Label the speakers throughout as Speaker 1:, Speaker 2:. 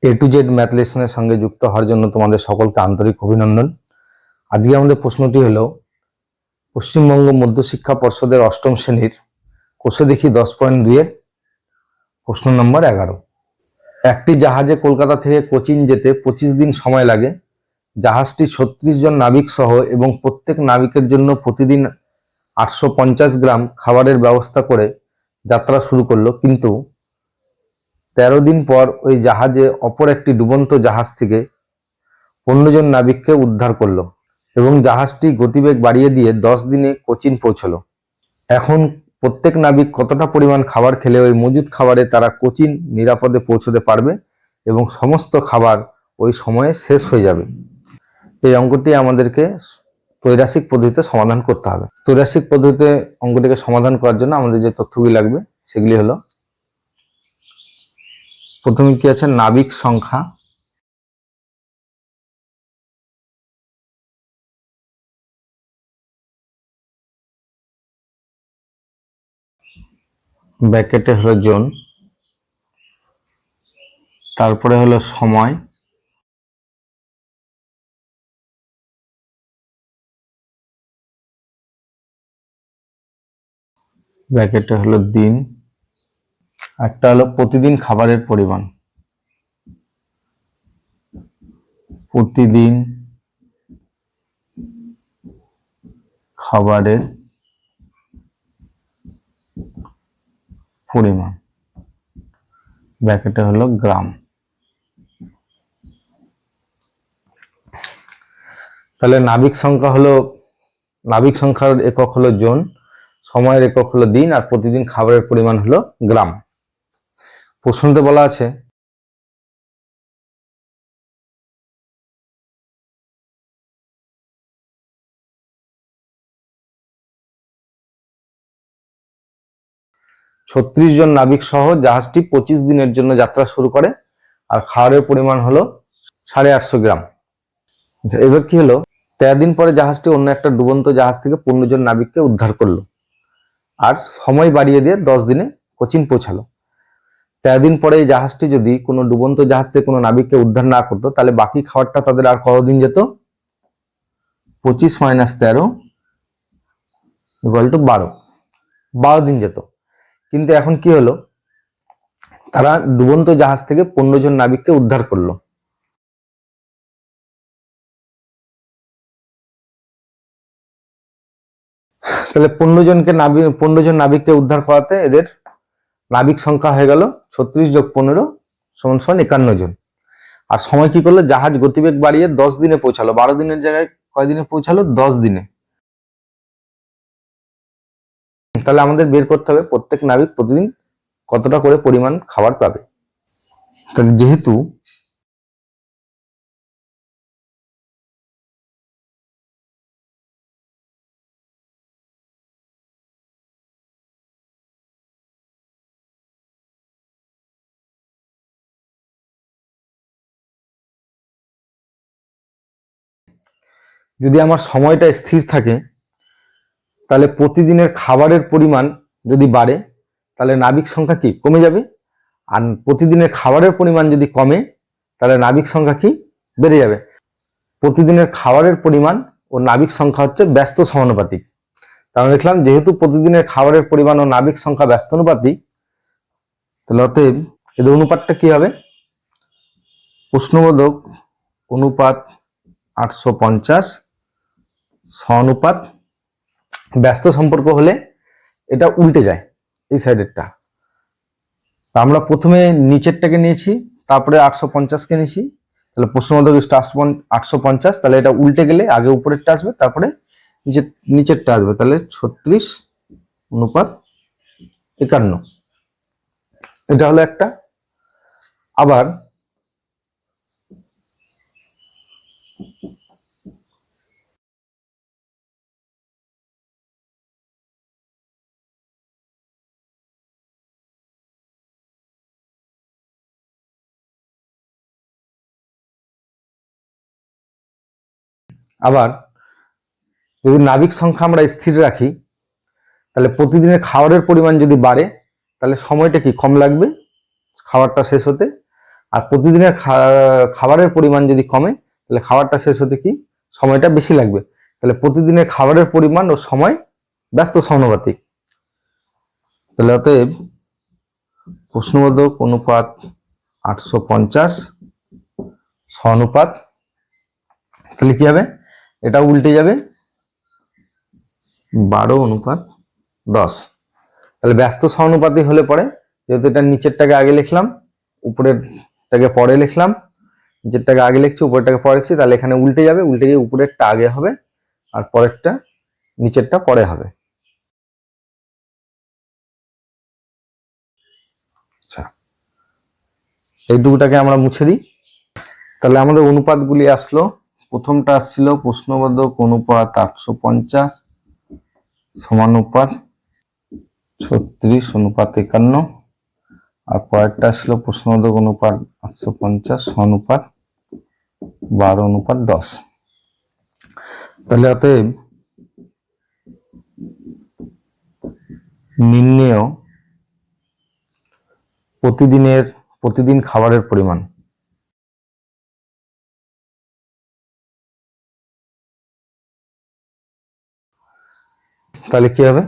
Speaker 1: A to Z math লেসনের সঙ্গে যুক্ত হওয়ার জন্য তোমাদের সকলকে আন্তরিক অভিনন্দন। আজকে আমাদের প্রশ্নটি হলো পশ্চিমবঙ্গ মধ্যশিক্ষা পর্ষদের অষ্টম শ্রেণীর কোষে দেখি 10.2 এর প্রশ্ন নম্বর 11। একটি জাহাজে কলকাতা থেকে কোচিন যেতে 25 দিন সময় লাগে। জাহাজটি 36 জন নাবিক সহ এবং প্রত্যেক নাবিকের জন্য প্রতিদিন 850 গ্রাম খাবারের ব্যবস্থা করে যাত্রা শুরু করলো, কিন্তু 13 দিন পর ওই জাহাজে অপর একটি ডুবন্ত জাহাজ থেকে 15 জন নাবিককে উদ্ধার করলো এবং জাহাজটি গতিবেগ বাড়িয়ে দিয়ে 10 দিনে কোচিন পৌঁছলো। এখন প্রত্যেক নাবিক কতটা পরিমাণ খাবার খেলে ওই মজুদ খাবারে তারা কোচিন নিরাপদে পৌঁছতে পারবে এবং সমস্ত খাবার ওই সময়ে শেষ হয়ে যাবে? এই অঙ্কটি আমাদেরকে ত্রৈরাসিক পদ্ধতিতে সমাধান করতে হবে। ত্রৈরাসিক পদ্ধতিতে অঙ্কটিকে সমাধান করার জন্য আমাদের যে তথ্যগুলি লাগবে সেগুলি হলো, প্রথমে কি আছে, নাবিক সংখ্যা, ব্র্যাকেটে হলো জন, তারপরে হলো সময়, ব্র্যাকেটে হলো দিন, একটা হলো প্রতিদিন খাবারের পরিমাণ, প্রতিদিন খাবারের পরিমাণ, ব্র্যাকেটে হলো গ্রাম। তাহলে নাবিক সংখ্যার একক হলো জন, সময়ের একক হলো দিন, আর প্রতিদিন খাবারের পরিমাণ হলো গ্রাম। প্রশ্নতে বলা আছে ছত্রিশ জন নাবিক সহ জাহাজটি 25 দিনের জন্য যাত্রা শুরু করে আর খাবারের পরিমাণ হলো 850 গ্রাম। এবার কি হলো, 13 দিন পরে জাহাজটি অন্য একটা ডুবন্ত জাহাজ থেকে 15 জন নাবিককে উদ্ধার করলো আর সময় বাড়িয়ে দিয়ে 10 দিনে কোচিন পৌঁছালো। 13 দিন পরে এই জাহাজটি যদি কোনো ডুবন্ত জাহাজ থেকে কোনো নাবিককে উদ্ধার না করতো, তাহলে বাকি খাবারটা তাদের আর কতদিন যেত? 25 - 13 = 12 দিন যেত। কিন্তু এখন কি হলো, তারা ডুবন্ত জাহাজ থেকে 15 জন নাবিককে উদ্ধার করলো। তাহলে 15 জন নাবিককে উদ্ধার করাতে এদের নাবিক সংখ্যা হয়ে গেল 36 + 15 = 51 জন। আর সময় কি করলো, জাহাজ গতিবেগ বাড়িয়ে 10 দিনে পৌঁছালো। 12 দিনের জায়গায় কয় দিনে পৌঁছালো? 10 দিনে। তাহলে আমাদের বের করতে হবে প্রত্যেক নাবিক প্রতিদিন কতটা করে পরিমাণ খাবার পাবে। তাহলে যেহেতু যদি আমার সময়টা স্থির থাকে, তাহলে প্রতিদিনের খাবারের পরিমাণ যদি বাড়ে তাহলে নাবিক সংখ্যা কি কমে যাবে, আর প্রতিদিনের খাবারের পরিমাণ যদি কমে তাহলে নাবিক সংখ্যা কি বেড়ে যাবে। প্রতিদিনের খাবারের পরিমাণ ও নাবিক সংখ্যা হচ্ছে ব্যস্ত সমানুপাতিক। তাহলে দেখলাম যেহেতু প্রতিদিনের খাবারের পরিমাণ ও নাবিক সংখ্যা ব্যস্তানুপাতিক, তাহলে অতএব এদের অনুপাতটা কি হবে? প্রশ্নবোধক অনুপাত 850 সমানুপাত ব্যস্ত সম্পর্ক হলে এটা উল্টে যায়, এই সাইডেরটা। আমরা প্রথমে নিচেরটাকে নিয়েছি, তারপরে 850কে নিয়েছি। তাহলে প্রশ্নবোধক 850, তাহলে এটা উল্টে গেলে আগে উপরেরটা আসবে, তারপরে নিচেরটা আসবে। তাহলে 36:51, এটা হলো একটা। আবার যদি নাবিক সংখ্যা আমরা স্থির রাখি, তাহলে প্রতিদিনের খাবারের পরিমাণ যদি বাড়ে তাহলে সময়টা কি কম লাগবে খাবারটা শেষ হতে, আর প্রতিদিনের খাবারের পরিমাণ যদি কমে তাহলে খাবারটা শেষ হতে কি সময়টা বেশি লাগবে। তাহলে প্রতিদিনের খাবারের পরিমাণ ও সময় ব্যস্ত সমানুপাতিক। তাহলে অতএব প্রশ্নবোধক অনুপাত 850 সমানুপাত, তাহলে কি হবে, এটা উল্টে যাবে 12:10। তাহলে ব্যস্ত সমানুপাতিক হলে পরে, যেহেতু এটা নিচেরটাকে আগে লিখলাম উপরেরটাকে পরে লিখলাম, নিচেরটাকে আগে লিখছি উপরেরটাকে পরে লিখছি, তাহলে এখানে উল্টে যাবে, উল্টে গিয়ে উপরেরটা আগে হবে আর পরেরটা নিচেরটা পরে হবে। আচ্ছা, এইটুকুটাকে আমরা মুছে দিই। তাহলে আমাদের অনুপাতগুলি আসলো, প্রথমটা আসছিল প্রশ্নবোধক অনুপাত 850 সমানুপাত 36:51, আর পরেরটা আসলো প্রশ্নবোধক অনুপাত 850 সমানুপাত 12:10। তাহলে অতএব নির্ণেয় প্রতিদিন খাবারের পরিমাণ। তাহলে কি হবে,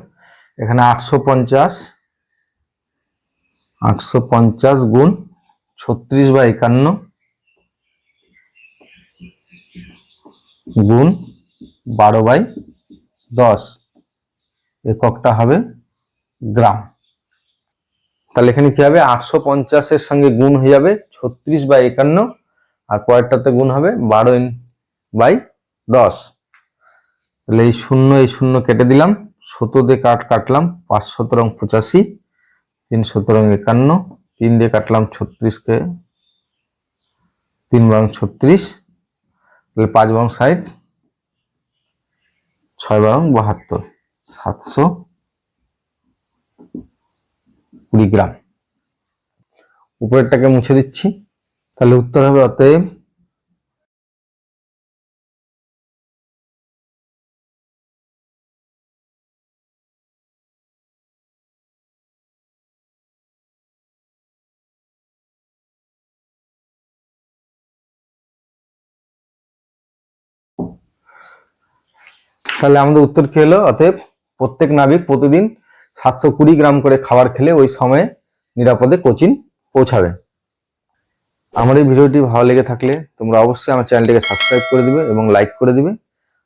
Speaker 1: এখানে 850 গুণ 36/51 গুণ 12/10, এককটা হবে গ্রাম। তাহলে এখানে কি হবে, 850-এর সঙ্গে গুণ হয়ে যাবে 36/51 আর পরেরটাতে গুণ হবে 12/10। তাহলে এই শূন্য কেটে দিলাম, 17 দিয়ে কাটলাম, 5 17 85, 3 17 51, 3 দিয়ে কাটলাম 36কে, 3 বারং 36, তাহলে 5 বারং 60, 6 বারং 72, 720 গ্রাম। উপরেরটাকে মুছে দিচ্ছি, তাহলে উত্তর হবে অতএব তাহলে আমাদের উত্তর কি হলো, অতএব প্রত্যেক নাবিক প্রতিদিন 720 গ্রাম করে খাবার খেলে ওই সময়ে নিরাপদে কোচিন পৌঁছাবে। আমার এই ভিডিওটি ভালো লেগে থাকলে তোমরা অবশ্যই আমার চ্যানেলটিকে সাবস্ক্রাইব করে দিবে এবং লাইক করে দিবে।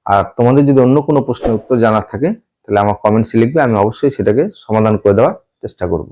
Speaker 1: আর তোমাদের যদি অন্য কোনো প্রশ্নের উত্তর জানার থাকে তাহলে আমার কমেন্টসে লিখবে, আমি অবশ্যই সেটাকে সমাধান করে দেওয়ার চেষ্টা করব।